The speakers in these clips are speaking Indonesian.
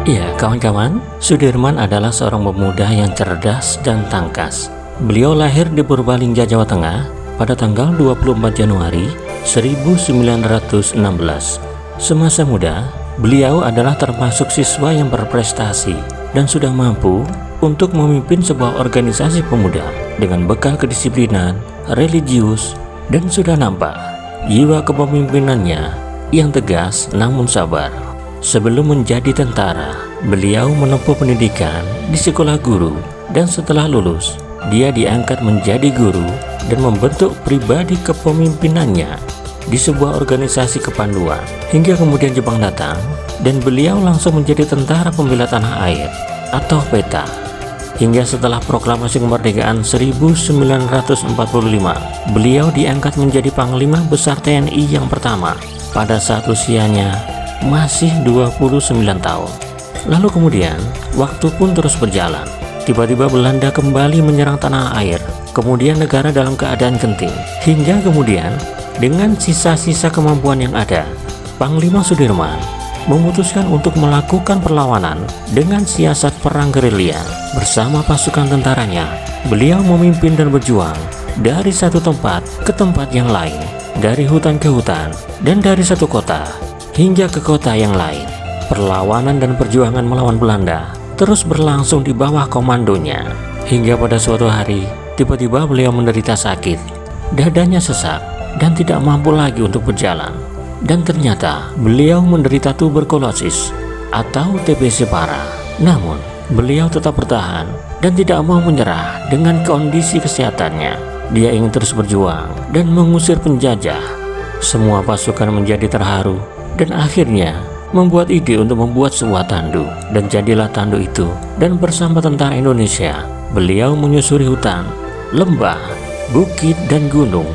Ya, kawan-kawan, Sudirman adalah seorang pemuda yang cerdas dan tangkas. Beliau lahir di Purbalingga, Jawa Tengah pada tanggal 24 Januari 1916. Semasa muda, beliau adalah termasuk siswa yang berprestasi dan sudah mampu untuk memimpin sebuah organisasi pemuda dengan bekal kedisiplinan, religius, dan sudah nampak jiwa kepemimpinannya yang tegas namun sabar. Sebelum menjadi tentara, beliau menempuh pendidikan di sekolah guru dan setelah lulus, dia diangkat menjadi guru dan membentuk pribadi kepemimpinannya di sebuah organisasi kepanduan. Hingga kemudian Jepang datang dan beliau langsung menjadi tentara pembela tanah air atau PETA. Hingga setelah proklamasi kemerdekaan 1945, beliau diangkat menjadi Panglima Besar TNI yang pertama pada saat usianya masih 29 tahun. Lalu kemudian waktu pun terus berjalan. Tiba-tiba Belanda kembali menyerang tanah air. Kemudian negara dalam keadaan genting. Hingga kemudian dengan sisa-sisa kemampuan yang ada, Panglima Sudirman memutuskan untuk melakukan perlawanan dengan siasat perang gerilya bersama pasukan tentaranya. Beliau memimpin dan berjuang dari satu tempat ke tempat yang lain, dari hutan ke hutan, dan dari satu kota hingga ke kota yang lain. Perlawanan dan perjuangan melawan Belanda terus berlangsung di bawah komandonya. Hingga pada suatu hari, tiba-tiba beliau menderita sakit. Dadanya sesak dan tidak mampu lagi untuk berjalan. Dan ternyata beliau menderita tuberkulosis atau TBC parah. Namun, beliau tetap bertahan dan tidak mau menyerah dengan kondisi kesehatannya. Dia ingin terus berjuang dan mengusir penjajah. Semua pasukan menjadi terharu dan akhirnya membuat ide untuk membuat sebuah tandu, dan jadilah tandu itu. Dan bersama tentara Indonesia, beliau menyusuri hutan, lembah, bukit, dan gunung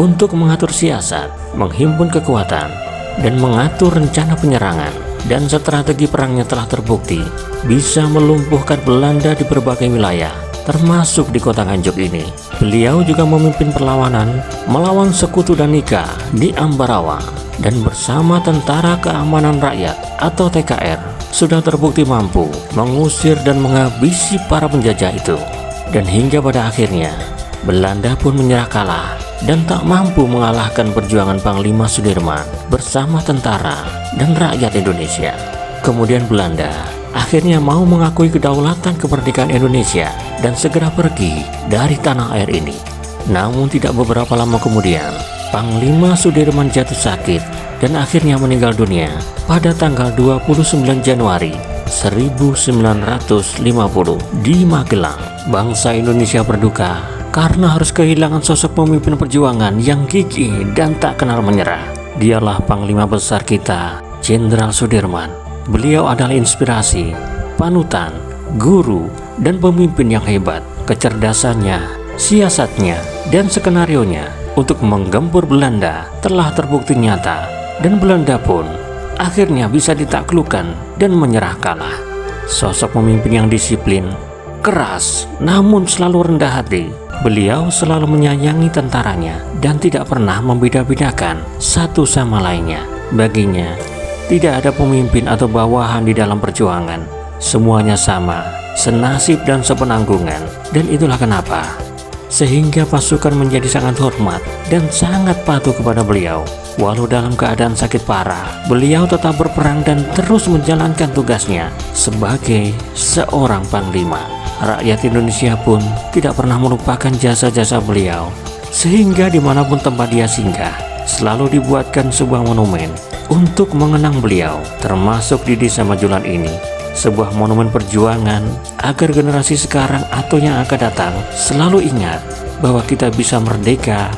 untuk mengatur siasat, menghimpun kekuatan, dan mengatur rencana penyerangan. Dan strategi perangnya telah terbukti bisa melumpuhkan Belanda di berbagai wilayah, termasuk di kota Nganjuk ini. Beliau juga memimpin perlawanan melawan Sekutu Danika di Ambarawa, dan bersama Tentara Keamanan Rakyat atau TKR sudah terbukti mampu mengusir dan menghabisi para penjajah itu. Dan hingga pada akhirnya Belanda pun menyerah kalah dan tak mampu mengalahkan perjuangan Panglima Sudirman bersama tentara dan rakyat Indonesia. Kemudian Belanda akhirnya mau mengakui kedaulatan kemerdekaan Indonesia dan segera pergi dari tanah air ini. Namun tidak beberapa lama kemudian, Panglima Sudirman jatuh sakit dan akhirnya meninggal dunia pada tanggal 29 Januari 1950 di Magelang. Bangsa Indonesia berduka karena harus kehilangan sosok pemimpin perjuangan yang gigih dan tak kenal menyerah. Dialah Panglima Besar kita, Jenderal Sudirman. Beliau adalah inspirasi, panutan, guru, dan pemimpin yang hebat. Kecerdasannya, siasatnya, dan skenarionya untuk menggempur Belanda telah terbukti nyata, dan Belanda pun akhirnya bisa ditaklukkan dan menyerah kalah. Sosok pemimpin yang disiplin, keras, namun selalu rendah hati. Beliau selalu menyayangi tentaranya dan tidak pernah membeda-bedakan satu sama lainnya. Baginya, tidak ada pemimpin atau bawahan di dalam perjuangan. Semuanya sama, senasib dan sepenanggungan. Dan itulah kenapa sehingga pasukan menjadi sangat hormat dan sangat patuh kepada beliau. Walau dalam keadaan sakit parah, beliau tetap berperang dan terus menjalankan tugasnya sebagai seorang panglima. Rakyat Indonesia pun tidak pernah melupakan jasa-jasa beliau, sehingga dimanapun tempat dia singgah, selalu dibuatkan sebuah monumen untuk mengenang beliau, termasuk di Desa Majulan ini. Sebuah monumen perjuangan agar generasi sekarang atau yang akan datang selalu ingat bahwa kita bisa merdeka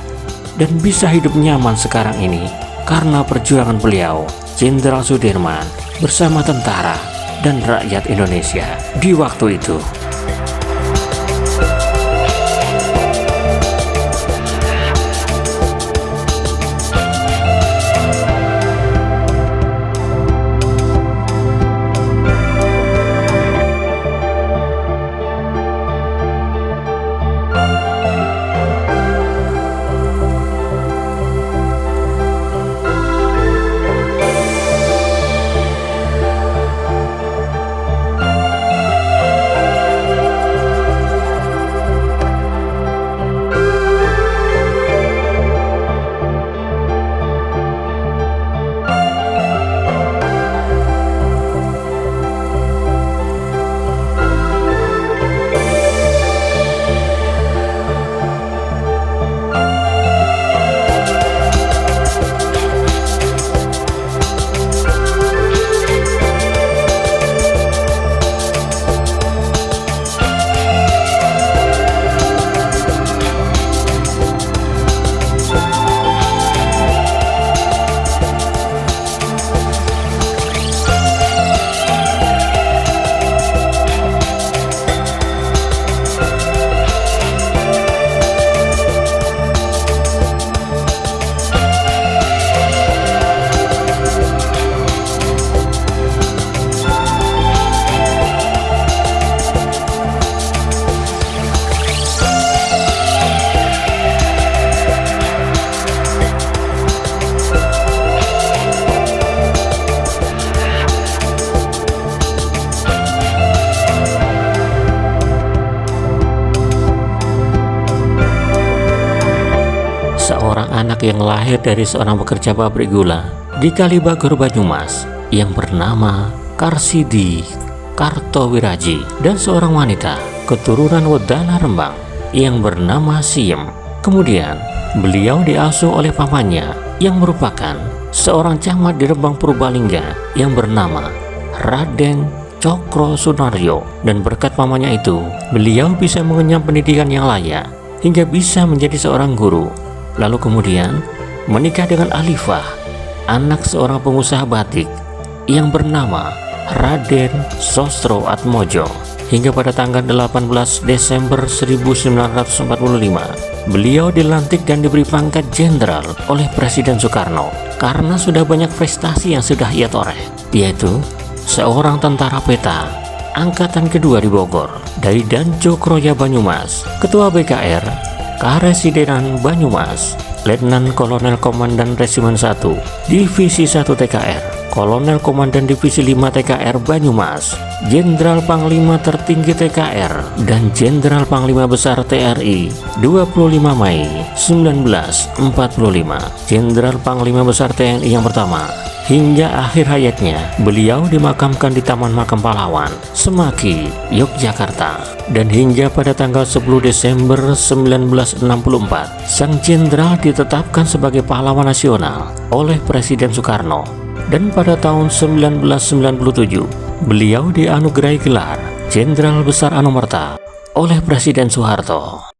dan bisa hidup nyaman sekarang ini karena perjuangan beliau, Jenderal Sudirman, bersama tentara dan rakyat Indonesia di waktu itu. yang lahir dari seorang pekerja pabrik gula di Kalibagor, Banyumas yang bernama Karsidi Kartowiraji dan seorang wanita keturunan Wedana Rembang yang bernama Siem. Kemudian beliau diasuh oleh pamannya yang merupakan seorang camat di Rembang Purbalingga yang bernama Raden Cokro Sunaryo, dan berkat pamannya itu beliau bisa mengenyam pendidikan yang layak hingga bisa menjadi seorang guru. Lalu kemudian menikah dengan Alifah, anak seorang pengusaha batik yang bernama Raden Sostro Atmojo, hingga pada tanggal 18 Desember 1945 beliau dilantik dan diberi pangkat jenderal oleh Presiden Soekarno karena sudah banyak prestasi yang sudah ia toreh, yaitu seorang tentara peta angkatan kedua di Bogor dari Danco Kroya Banyumas, ketua BKR Karesidenan Banyumas, Letnan Kolonel Komandan Resimen 1 Divisi 1 TKR, Kolonel Komandan Divisi 5 TKR Banyumas, Jenderal Panglima Tertinggi TKR, dan Jenderal Panglima Besar TRI 25 Mei 1945, Jenderal Panglima Besar TNI yang pertama. Hingga akhir hayatnya, beliau dimakamkan di Taman Makam Pahlawan, Semaki, Yogyakarta. Dan hingga pada tanggal 10 Desember 1964, sang jenderal ditetapkan sebagai pahlawan nasional oleh Presiden Soekarno. Dan pada tahun 1997, beliau dianugerahi gelar Jenderal Besar Anumerta oleh Presiden Soeharto.